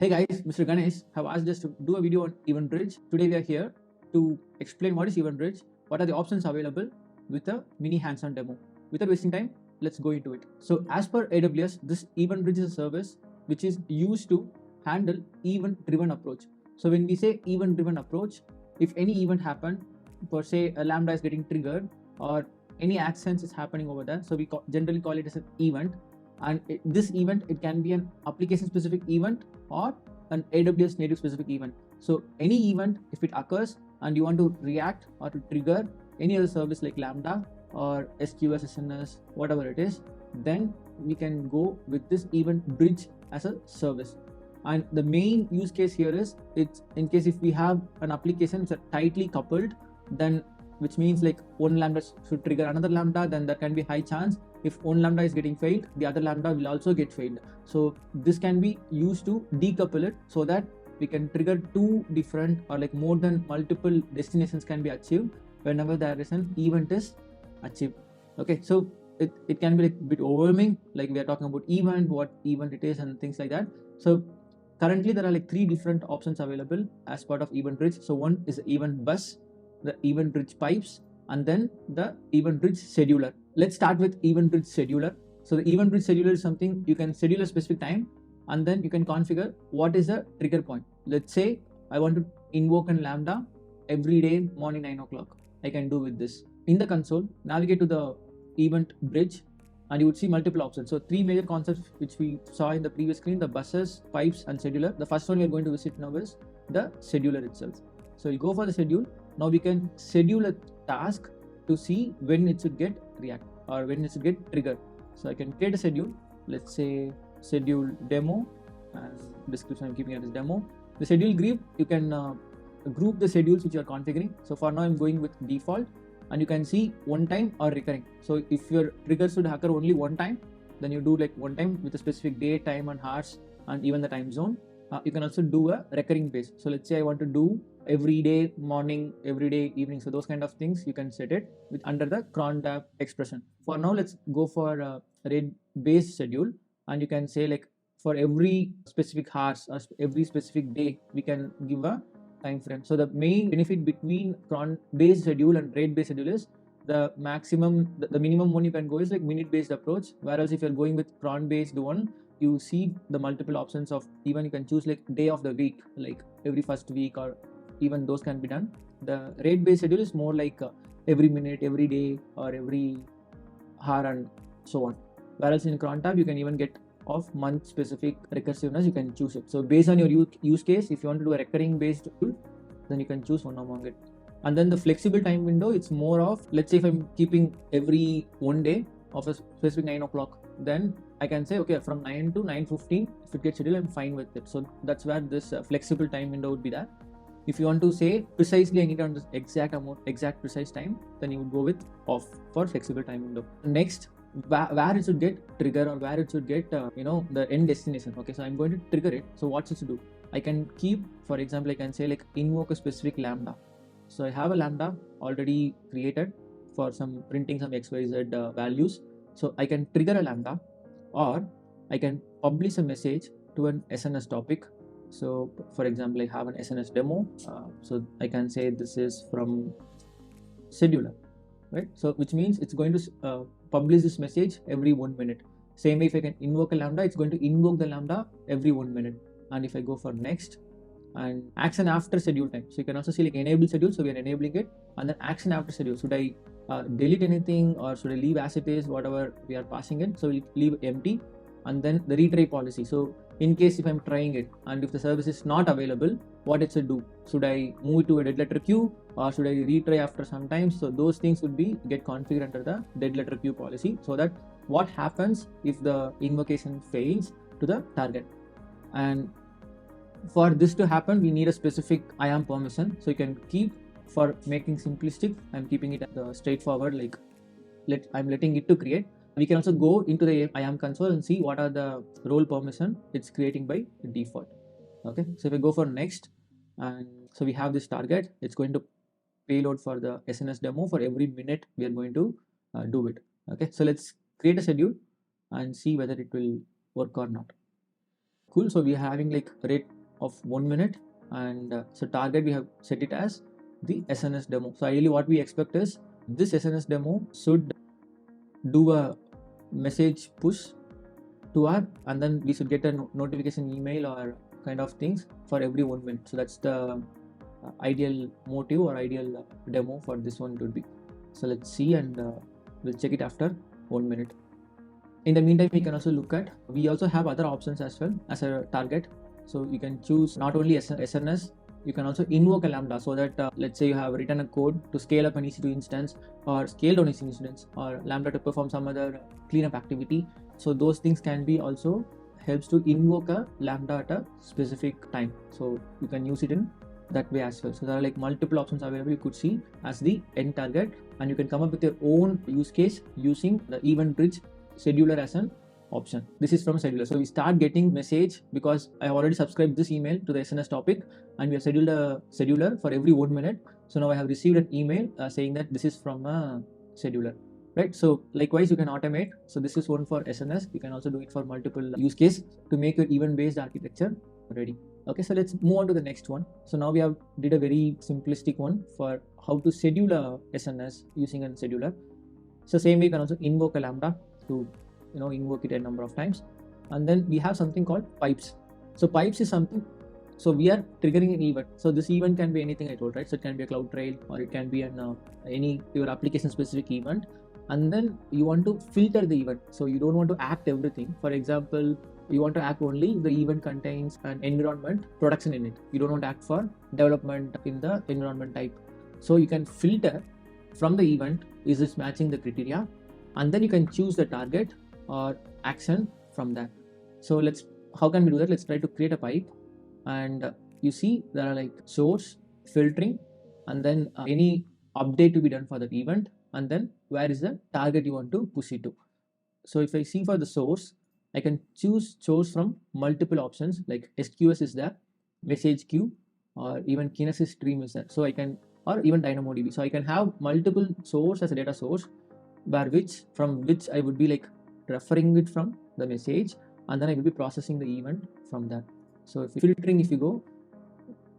Hey guys, Mr. Ganesh have asked us to do a video on EventBridge. Today we are here to explain what is EventBridge, what are the options available with a mini hands-on demo. Without wasting time, let's go into it. So as per AWS, this EventBridge is a service which is used to handle event-driven approach. So when we say event-driven approach, if any event happened, per se a Lambda is getting triggered or any actions is happening over there, so we generally call it as an event. And this event, it can be an application specific event or an AWS native specific event. So any event, if it occurs and you want to react or to trigger any other service like Lambda or SQS, SNS, whatever it is, then we can go with this EventBridge as a service. And the main use case here is, it's in case if we have an application which are tightly coupled, then which means like one Lambda should trigger another Lambda, then there can be high chance if one Lambda is getting failed, the other Lambda will also get failed. So this can be used to decouple it so that we can trigger two different or like more than multiple destinations can be achieved whenever there is an event is achieved. Okay, so it can be like a bit overwhelming, like we are talking about event, what event it is and things like that. So currently there are like three different options available as part of EventBridge. So one is the event bus, the EventBridge pipes, and then the EventBridge scheduler. Let's start with EventBridge scheduler. So the EventBridge scheduler is something you can schedule a specific time and then you can configure what is the trigger point. Let's say I want to invoke an Lambda every day morning 9 o'clock. I can do with this. In the console, navigate to the EventBridge and you would see multiple options. So three major concepts which we saw in the previous screen, the buses, pipes and scheduler. The first one we are going to visit now is the scheduler itself. So you go for the schedule. Now we can schedule a task to see when it should get react or when it should get triggered. So I can create a schedule. Let's say schedule demo, and description I'm keeping it as demo. The schedule group, you can group the schedules which you are configuring. So for now I'm going with default, and you can see one time or recurring. So if your trigger should occur only one time, then you do like one time with a specific day, time and hours and even the time zone. You can also do a recurring base. So let's say I want to do every day morning, every day evening. So those kind of things you can set it with under the cron tab expression. For now, let's go for a rate based schedule, and you can say like for every specific hours or every specific day, we can give a time frame. So the main benefit between cron based schedule and rate based schedule is the maximum, the minimum one you can go is like minute based approach. Whereas if you're going with cron based one, you see the multiple options of even you can choose like day of the week, like every first week, or even those can be done. The rate based schedule is more like every minute, every day, or every hour and so on. Whereas in cron tab you can even get of month specific recursiveness, you can choose it. So based on your use case, if you want to do a recurring based tool, then you can choose one among it. And then the flexible time window, it's more of, let's say if I'm keeping every one day of a specific 9 o'clock, then I can say okay, from 9 to 9:15 if it gets scheduled, I'm fine with it. So that's where this flexible time window would be there. If you want to say precisely I need on this exact precise time, then you would go with off for flexible time window. Next, where it should get trigger or where it should get the end destination. Okay, so I'm going to trigger it. So what should I do? I can keep, for example, I can say like invoke a specific Lambda. So I have a Lambda already created for some printing some XYZ values. So I can trigger a Lambda, or I can publish a message to an SNS topic. So for example, I have an SNS demo. So I can say this is from scheduler, right? So which means it's going to publish this message every 1 minute. Same way, if I can invoke a Lambda, it's going to invoke the Lambda every 1 minute. And if I go for next, and action after schedule time, so you can also see like enable schedule, so we are enabling it. And then action after schedule, should I delete anything or should I leave as it is, whatever we are passing in, so we leave empty. And then the retry policy, so in case if I'm trying it and if the service is not available, what it should do, should I move it to a dead letter queue or should I retry after some time? So those things would be get configured under the dead letter queue policy, so that what happens if the invocation fails to the target. And for this to happen, we need a specific IAM permission. So you can keep, for making simplistic, I'm keeping it straightforward, like I'm letting it to create. We can also go into the IAM console and see what are the role permission it's creating by default. Okay, so if I go for next, and so we have this target, it's going to payload for the SNS demo for every minute we are going to do it. Okay, so let's create a schedule and see whether it will work or not. Cool. So we are having like rate of 1 minute, and so target we have set it as the SNS demo. So ideally what we expect is this SNS demo should do a message push to our, and then we should get a notification email or kind of things for every 1 minute. So that's the ideal motive or ideal demo for this one would be. So let's see, and we'll check it after 1 minute. In the meantime, we can also look at, we also have other options as well as a target. So you can choose not only SNS, you can also invoke a Lambda, so that let's say you have written a code to scale up an EC2 instance or scale down EC2 instance, or Lambda to perform some other cleanup activity. So those things can be also helps to invoke a Lambda at a specific time. So you can use it in that way as well. So there are like multiple options available you could see as the end target, and you can come up with your own use case using the Event Bridge scheduler as an option. This is from scheduler. So we start getting message because I have already subscribed this email to the SNS topic, and we have scheduled a scheduler for every 1 minute. So now I have received an email saying that this is from a scheduler, right? So likewise you can automate. So this is one for SNS. You can also do it for multiple use case to make your event based architecture ready. Okay, so let's move on to the next one. So now we have did a very simplistic one for how to schedule a SNS using a scheduler. So same way you can also invoke a Lambda to invoke it a number of times. And then we have something called pipes. So pipes is something, so we are triggering an event. So this event can be anything I told, right? So it can be a CloudTrail, or it can be an any your application specific event, and then you want to filter the event. So you don't want to act everything. For example, you want to act only if the event contains an environment production in it. You don't want to act for development in the environment type. So you can filter from the event, is this matching the criteria, and then you can choose the target or action from that. So how can we do that? Let's try to create a pipe, and you see there are like source, filtering, and then any update to be done for that event, and then where is the target you want to push it to. So if I see for the source, I can choose source from multiple options, like SQS is there, message queue, or even Kinesis stream is there. So I can, or even DynamoDB. So I can have multiple source as a data source, from which I would be like referring it from the message, and then I will be processing the event from that. So if filtering, if you go,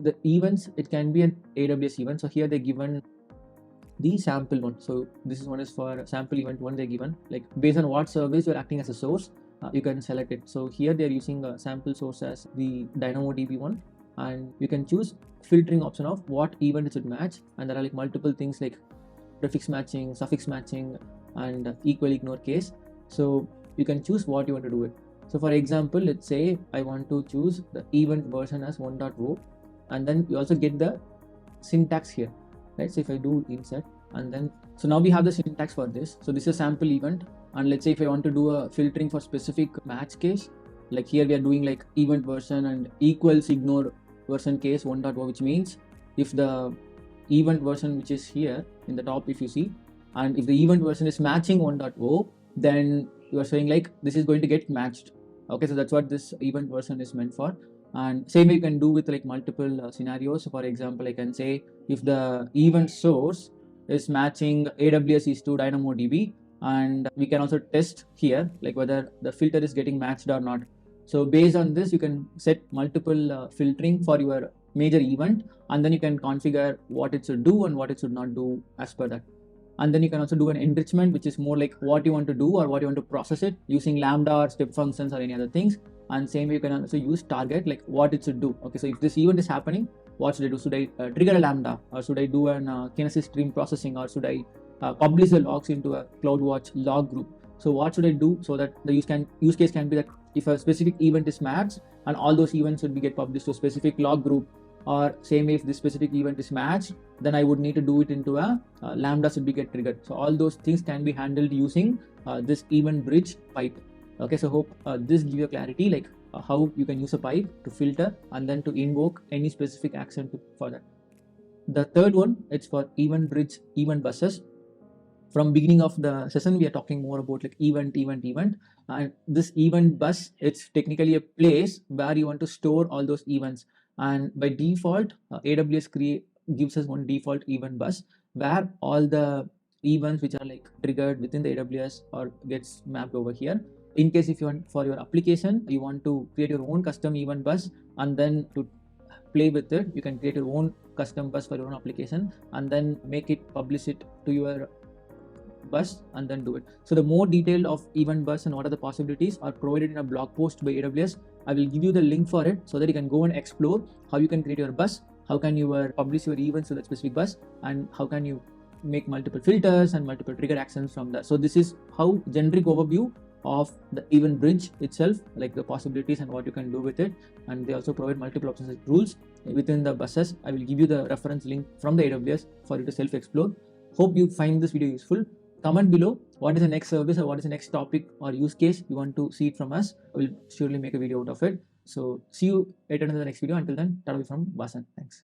the events, it can be an AWS event. So here they given the sample one. So this is one is for sample event one, they given like based on what service you're acting as a source, you can select it. So here they're using a sample source as the DynamoDB one, and you can choose filtering option of what event it should match, and there are like multiple things like prefix matching, suffix matching, and equal ignore case. So you can choose what you want to do it. So for example, let's say I want to choose the event version as 1.0, and then you also get the syntax here, right? So if I do insert, and then so now we have the syntax for this. So this is a sample event, and let's say if I want to do a filtering for specific match case, like here we are doing like event version and equals ignore version case 1.0, which means if the event version which is here in the top, if you see, and if the event version is matching 1.0, then you are saying like this is going to get matched. Okay, so that's what this event version is meant for. And same way you can do with like multiple scenarios. So for example, I can say if the event source is matching AWS EC2 DynamoDB, and we can also test here like whether the filter is getting matched or not. So based on this, you can set multiple filtering for your major event, and then you can configure what it should do and what it should not do as per that. And then you can also do an enrichment, which is more like what you want to do or what you want to process it using Lambda or step functions or any other things. And same way you can also use target, like what it should do. Okay, so if this event is happening, what should I do? Should I trigger a Lambda, or should I do an Kinesis stream processing, or should I publish the logs into a CloudWatch log group? So what should I do so that the use case can be that if a specific event is matched, and all those events should be get published to a specific log group, or same way if this specific event is matched, then I would need to do it into a Lambda should be get triggered. So all those things can be handled using this event bridge pipe. Okay, so hope this gives you clarity like how you can use a pipe to filter and then to invoke any specific action for that. The third one, it's for event bridge event buses. From beginning of the session, we are talking more about like event, and this event bus, it's technically a place where you want to store all those events. And by default, AWS gives us one default event bus where all the events which are like triggered within the AWS or gets mapped over here, In case if you want for your application, you want to create your own custom event bus and then to play with it, you can create your own custom bus for your own application and then make it, publish it to your bus and then do it. So the more detail of event bus and what are the possibilities are provided in a blog post by AWS. I will give you the link for it so that you can go and explore how you can create your bus, how can you publish your events to that specific bus, and how can you make multiple filters and multiple trigger actions from that. So this is how generic overview of the event bridge itself, like the possibilities and what you can do with it. And they also provide multiple options like rules within the buses. I will give you the reference link from the AWS for you to self-explore. Hope you find this video useful. Comment below what is the next service or what is the next topic or use case you want to see it from us. I will surely make a video out of it. So see you later in the next video. Until then, Tata from Vasan. Thanks.